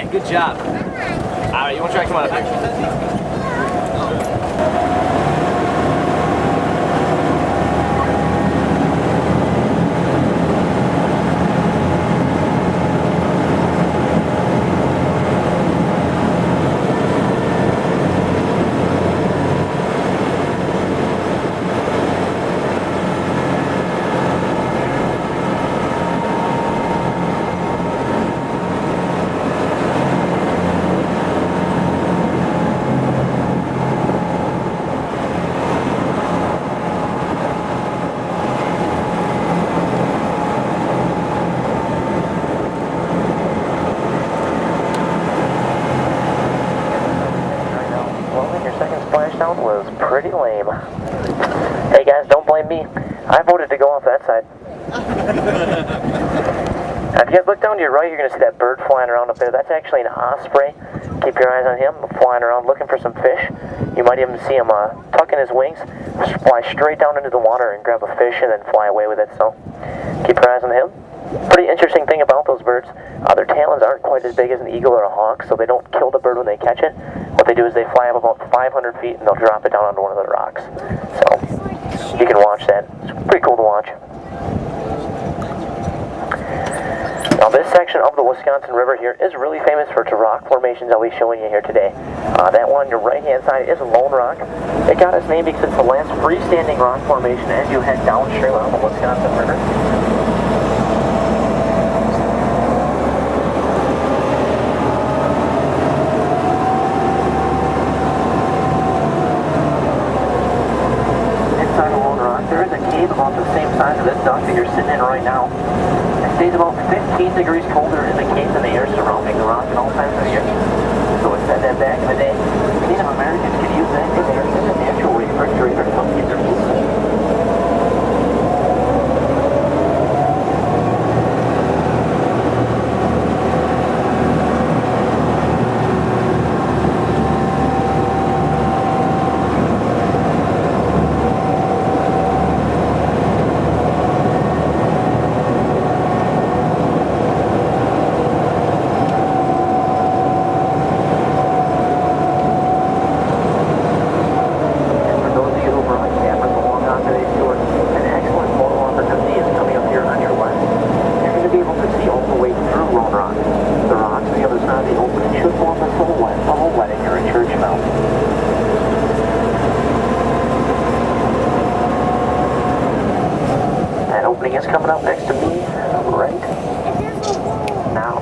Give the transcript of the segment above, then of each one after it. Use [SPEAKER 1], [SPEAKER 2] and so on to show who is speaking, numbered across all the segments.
[SPEAKER 1] Yeah, good job. All right, you want to try? Come on up.
[SPEAKER 2] Splashdown was pretty lame. Hey guys, don't blame me. I voted to go off that side. Now, if you guys look down to your right, you're going to see that bird flying around up there. That's actually an osprey. Keep your eyes on him, flying around looking for some fish. You might even see him tucking his wings, fly straight down into the water and grab a fish and then fly away with it. So keep your eyes on him. Pretty interesting thing about those birds, their talons aren't quite as big as an eagle or a hawk, so they don't kill the bird when they catch it. What they do is they fly up about 500 feet and they'll drop it down onto one of the rocks. So you can watch that. It's pretty cool to watch. Now this section of the Wisconsin River here is really famous for its rock formations I'll be showing you here today. That one on your right hand side is Lone Rock. It got its name because it's the last freestanding rock formation as you head downstream on the Wisconsin River. About the same size of this duck that you're sitting in right now. It stays about 15 degrees colder in the cave than the air surrounding the rock at all times of the year. So it said that back in the day, Native Americans could use that in there as a natural refrigerator to help keep their food cold. Is coming up next to me right now.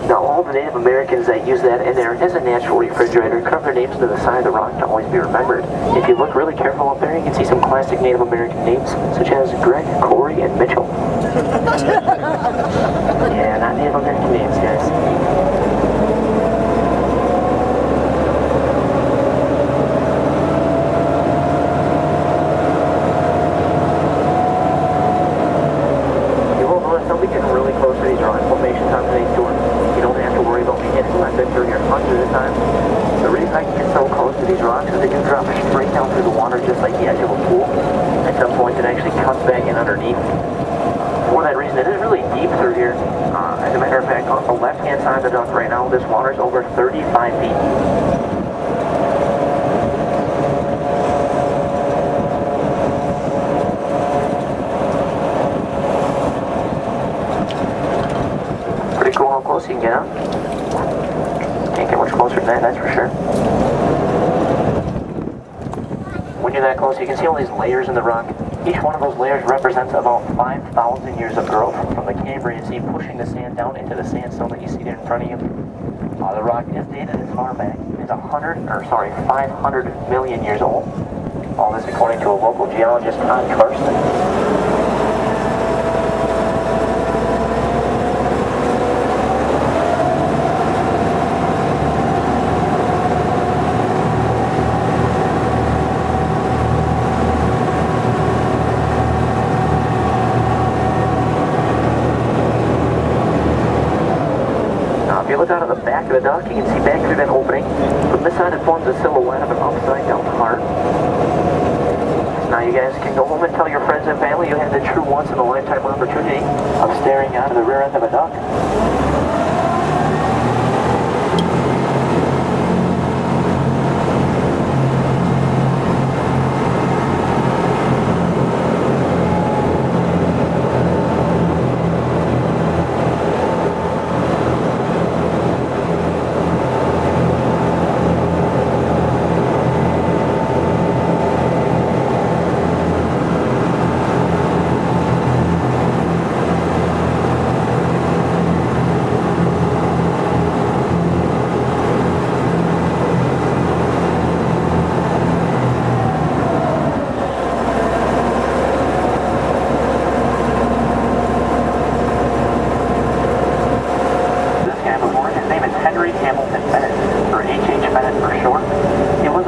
[SPEAKER 2] Now all the Native Americans that use that in there as a natural refrigerator carve their names to the side of the rock to always be remembered. If you look really careful up there, you can see some classic Native American names such as Greg, Corey, and Mitchell. Yeah, not Native American names, guys. The reason I can get so close to these rocks is they do drop straight down through the water just like the edge of a pool. At some point it actually cuts back in underneath. For that reason, it is really deep through here. As a matter of fact, on the left-hand side of the duck right now, this water is over 35 feet. Pretty cool how close you can get up. Can't get much closer than that, that's for sure. When you're that close, you can see all these layers in the rock. Each one of those layers represents about 5,000 years of growth from the Cambrian sea pushing the sand down into the sandstone that you see there in front of you. The rock is dated as far back as 500 million years old. All this according to a local geologist, Todd Karsten. If you look out of the back of the duck, you can see back through that opening. From this side, it forms a silhouette of an upside down heart. Now you you guys can go home and tell your friends and family you had the true once-in-a-lifetime opportunity of staring out of the rear end of a duck.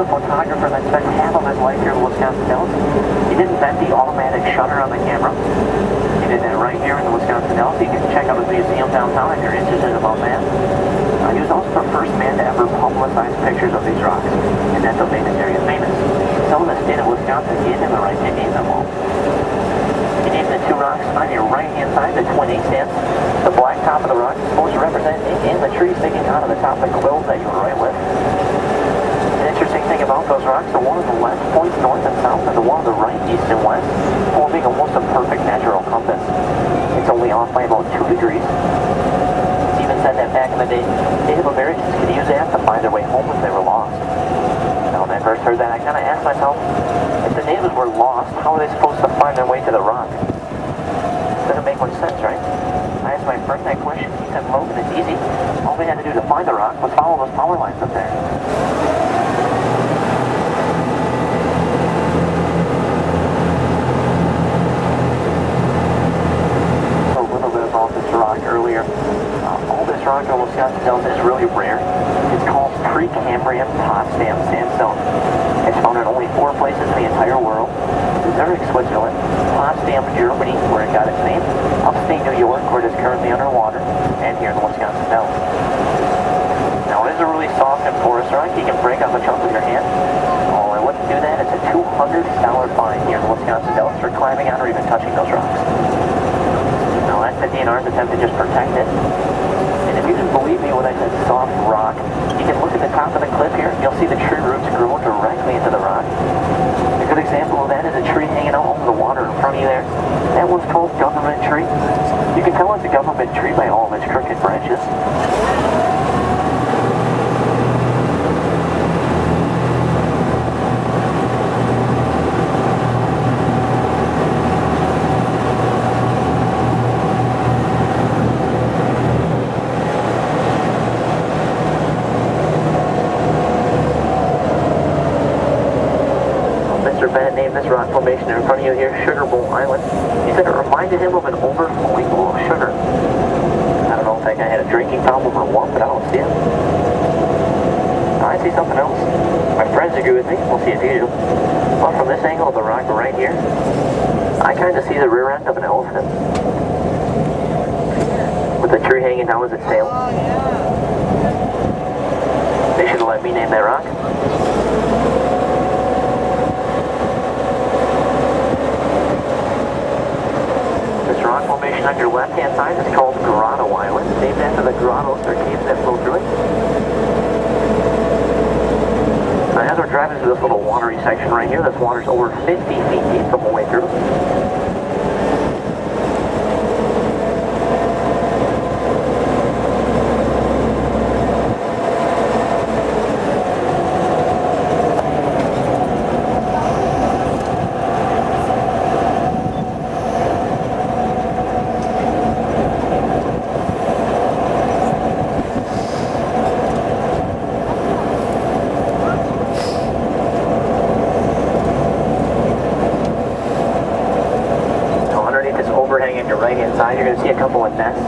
[SPEAKER 2] Photographer that spent half of his life here in the Wisconsin Dells. He did invent the automatic shutter on the camera. He did that right here in the Wisconsin Dells. You can check out his museum downtown if you're interested about that. He was also the first man to ever publicize pictures of these rocks, and that's what made this area famous. So the state of Wisconsin gave him the right to name them all. He named the two rocks on your right-hand side, the twin A-stands. The black top of the rock is supposed to represent and the tree sticking out of the top of the quills that you were right with. Interesting thing about those rocks, the one on the left points north and south, and the one on the right east and west, forming almost a perfect natural compass. It's only off by about 2 degrees. It's even said that back in the day, Native Americans could use that to find their way home if they were lost. Now, when I first heard that, I kind of asked myself, if the natives were lost, how are they supposed to find their way to the rock? Doesn't make much sense, right? I asked my friend that question. He said, Logan, it's easy. All they had to do to find the rock was follow those power lines up there. Earlier. All this rock in Wisconsin Dells is really rare. It's called Precambrian Potsdam sandstone. It's found in only 4 places in the entire world. Zurich, Switzerland, Potsdam, Germany, where it got its name, upstate New York, where it is currently underwater, and here in the Wisconsin Dells. Now, it is a really soft and porous rock. You can break off a chunk with your hand. Oh, and wouldn't do that. It's a $200 fine here in the Wisconsin Dells for climbing on or even touching those rocks. That's the DNR's attempt to just protect it. And if you didn't believe me when I said soft rock, you can look at the top of the cliff here. You'll see the tree roots grow directly into the rock. A good example of that is a tree hanging out over the water in front of you there. That one's called government tree. You can tell it's a government tree by all of its crooked branches. Bennett named this rock formation in front of you here Sugar Bowl Island. He said it reminded him of an overflowing bowl of sugar. I don't know if that guy had a drinking problem or what, but I don't see it. I see something else. My friends agree with me. We'll see if you do. Well, from this angle of the rock right here, I kind of see the rear end of an elephant. With the tree hanging down as its tail. They should have let me name that rock. Formation on your left-hand side is called Grotto Island, named after the grottos or caves that flow through it. Now, as we're driving through this little watery section right here, this water's over 50 feet deep the whole way through. Overhanging your right-hand side, you're going to see a couple of nests.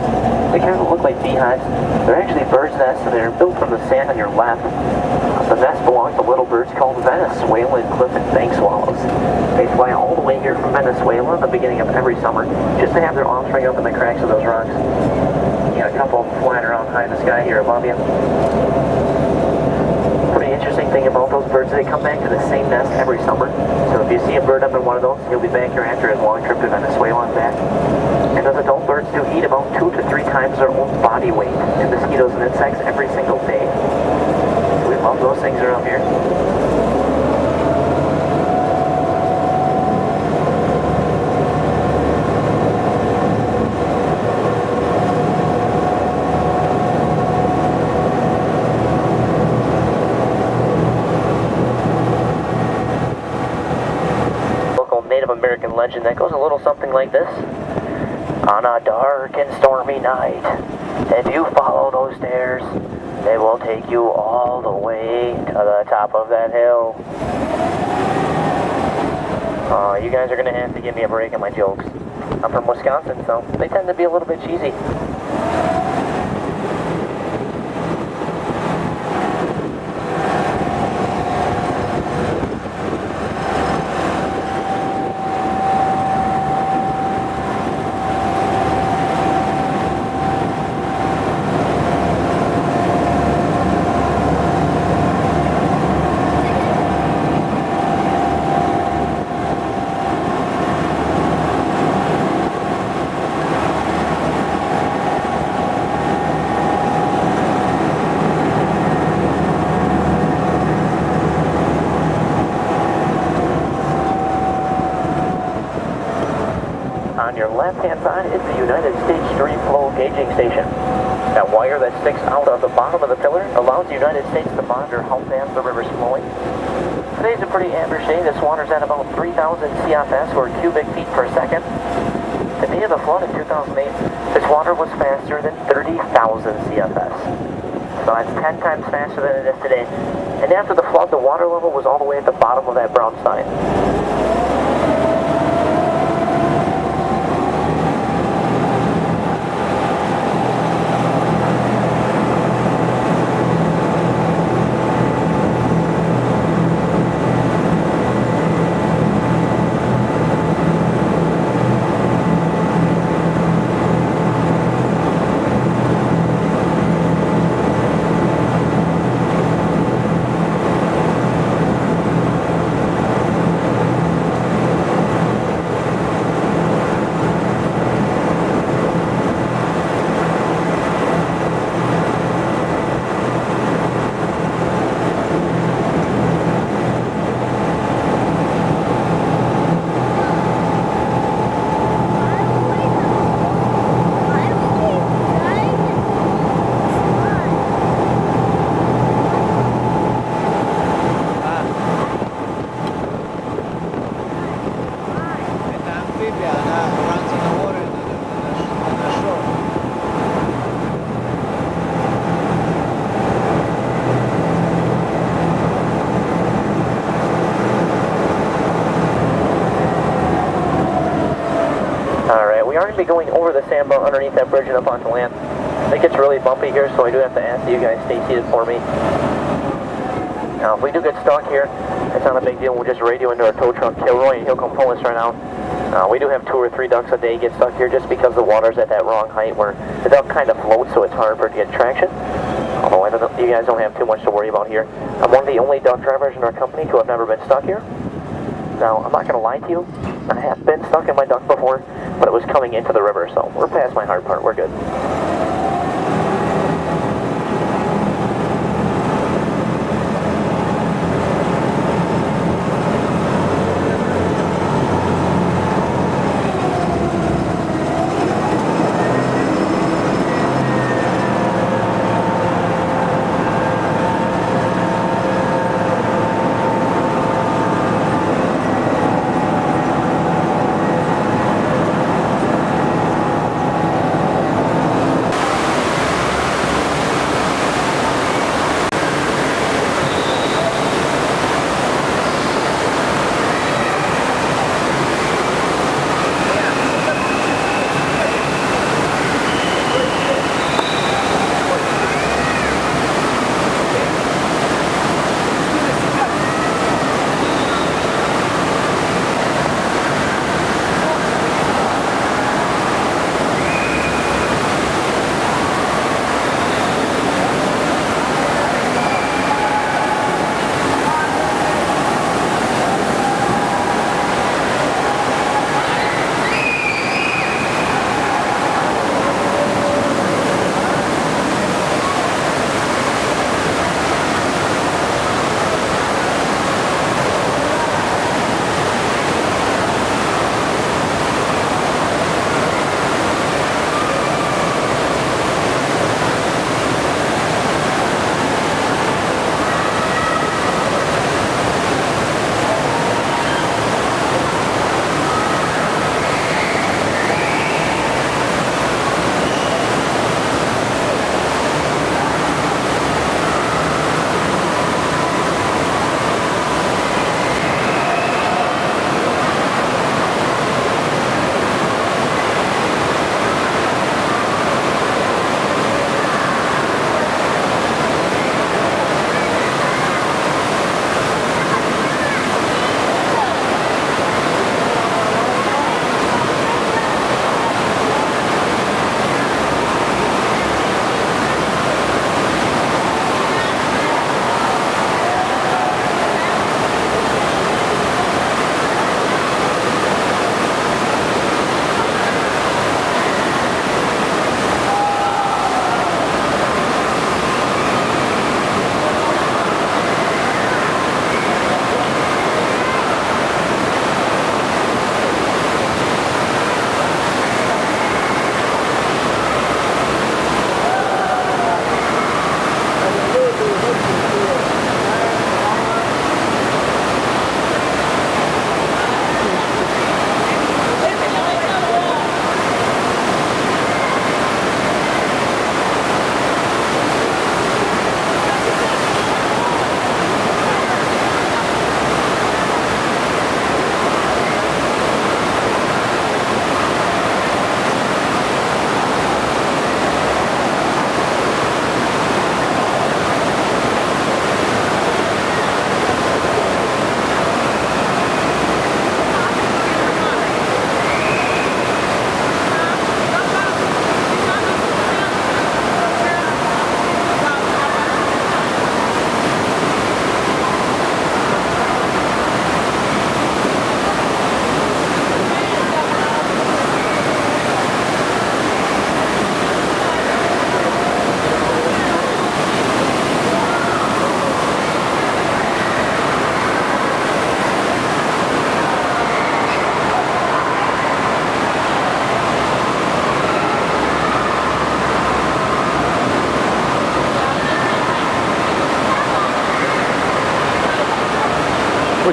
[SPEAKER 2] They kind of look like beehives. They're actually bird's nests, and they're built from the sand on your left. The nests belong to little birds called Venezuelan cliff and bank swallows. They fly all the way here from Venezuela at the beginning of every summer, just to have their offspring up in the cracks of those rocks. You got a couple of them flying around high in the sky here above you. Pretty interesting. interesting thing about those birds, they come back to the same nest every summer. So if you see a bird up in one of those, he'll be back here after his long trip to Venezuela and back. And those adult birds do eat about 2 to 3 times their own body weight in mosquitoes and insects every single day. So we love those things around here. Native American legend that goes a little something like this. On a dark and stormy night, if you follow those stairs, they will take you all the way to the top of that hill. You guys are going to have to give me a break on my jokes. I'm from Wisconsin, so they tend to be a little bit cheesy. On your left-hand side is the United States Stream Flow Gauging Station. That wire that sticks out of the bottom of the pillar allows the United States to monitor how fast the river's flowing. Today's a pretty average day. This water's at about 3,000 CFS, or cubic feet per second. The day of the flood in 2008, this water was faster than 30,000 CFS. So that's 10 times faster than it is today. And after the flood, the water level was all the way at the bottom of that brown sign. We are going to be going over the sandbar underneath that bridge and up onto land. I think it's really bumpy here, so I do have to ask that you guys stay seated for me. Now, if we do get stuck here, it's not a big deal. We'll just radio into our tow truck, Kilroy, and he'll come pull us right out. We do have 2 or 3 ducks a day get stuck here just because the water's at that wrong height where the duck kind of floats, so it's hard for it to get traction. Although I don't know, you guys don't have too much to worry about here. I'm one of the only duck drivers in our company who have never been stuck here. Now, I'm not going to lie to you. I have been stuck in my duck before, but it was coming into the river, so we're past my hard part. We're good.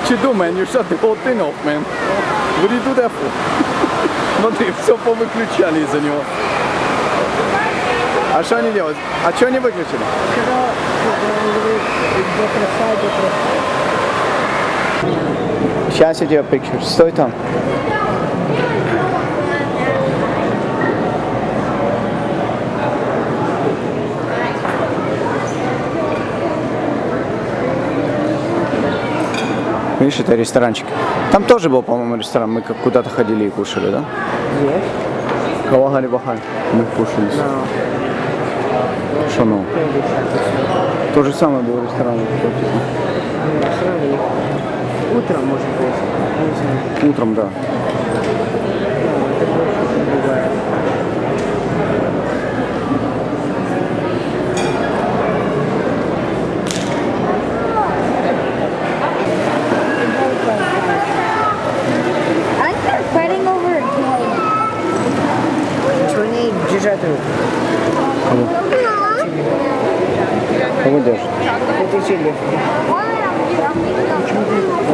[SPEAKER 3] What you do, man? You shut the whole thing off, man. What do you do that for? Смотри, все повыключали из-за него. А что они делают? А что они выключили? Сейчас я тебе picture. Стой там. Видишь, это ресторанчик. Там тоже был, по-моему, ресторан. Мы как куда-то ходили и кушали, да?
[SPEAKER 4] Yes.
[SPEAKER 3] Кавагали Бахай. Мы кушали.
[SPEAKER 4] No.
[SPEAKER 3] Что ну? То же самое был ресторан.
[SPEAKER 4] Утром, может быть.
[SPEAKER 3] Утром, да.
[SPEAKER 5] Aren't they fighting over a game?
[SPEAKER 4] Чего не держать руку?
[SPEAKER 3] Кого держит?
[SPEAKER 4] Это сильно.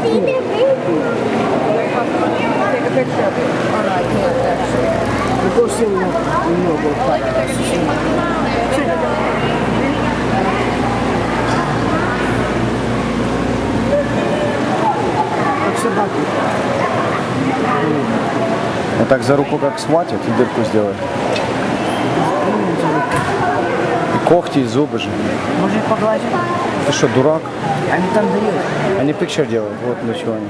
[SPEAKER 5] See their baby.
[SPEAKER 4] Take a picture. Oh, no, I can't actually. Go see много как собаки.
[SPEAKER 3] Вот так за руку как схватит и дырку сделает. И когти, и зубы же.
[SPEAKER 4] Может погладить?
[SPEAKER 3] Ты что, дурак?
[SPEAKER 4] Они там дают.
[SPEAKER 3] Они пикчер делают, вот для чего они.